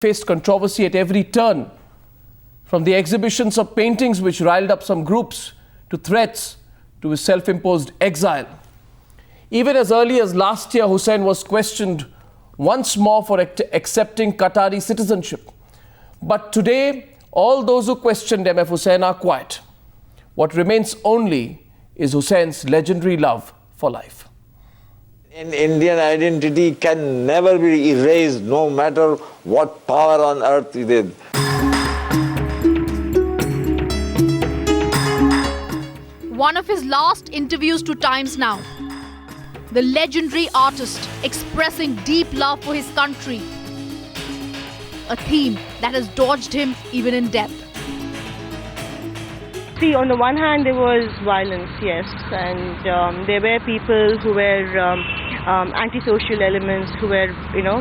faced controversy at every turn, from the exhibitions of paintings which riled up some groups to threats to his self-imposed exile. Even as early as last year, Hussain was questioned once more for accepting Qatari citizenship. But today, all those who questioned MF Hussain are quiet. What remains only is Hussain's legendary love for life. Indian identity can never be erased, no matter what power on earth it is. One of his last interviews to Times Now. The legendary artist expressing deep love for his country. A theme that has dogged him even in death. See, on the one hand, there was violence, yes, and there were people who were antisocial elements who were,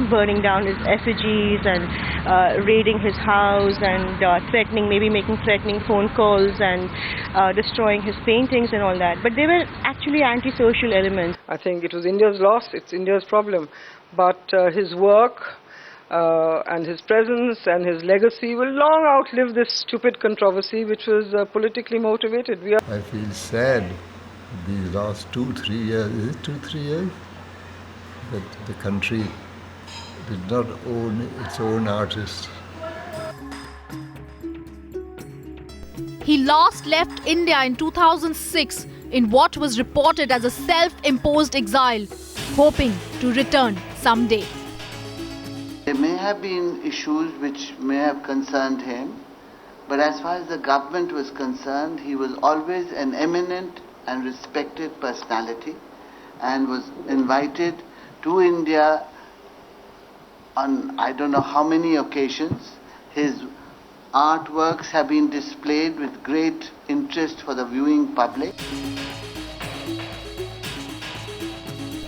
burning down his effigies and raiding his house and threatening, maybe making threatening phone calls and destroying his paintings and all that. But they were actually antisocial elements. I think it was India's loss, it's India's problem. But his work and his presence and his legacy will long outlive this stupid controversy which was politically motivated. I feel sad these last 2-3 years, is it 2-3 years? That the country did not own its own artists. He last left India in 2006 in what was reported as a self-imposed exile, hoping to return someday. There may have been issues which may have concerned him, but as far as the government was concerned, he was always an eminent and respected personality and was invited to India on I don't know how many occasions. His artworks have been displayed with great interest for the viewing public.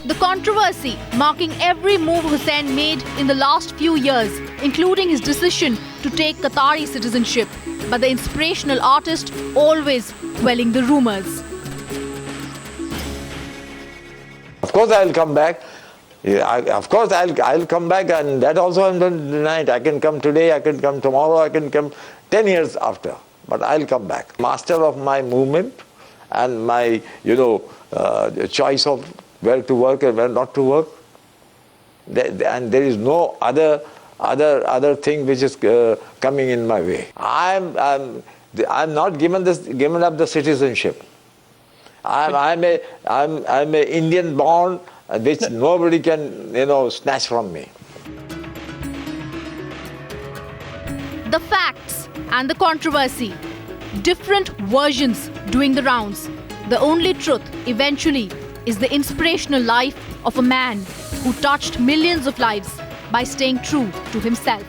The controversy marking every move Hussain made in the last few years, including his decision to take Qatari citizenship, but the inspirational artist always quelling the rumors. Of course I'll come back. Of course I'll come back, and that also I'm going to deny it. I can come today, I can come tomorrow, I can come 10 years after, but I'll come back. Master of my movement and my, choice of where to work and where not to work. And there is no other thing which is coming in my way. I'm not given up the citizenship. I'm a Indian born, which nobody can snatch from me. The facts and the controversy, different versions doing the rounds. The only truth eventually is the inspirational life of a man who touched millions of lives by staying true to himself.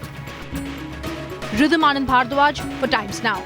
Ridhim Anand Bhardwaj for Times Now.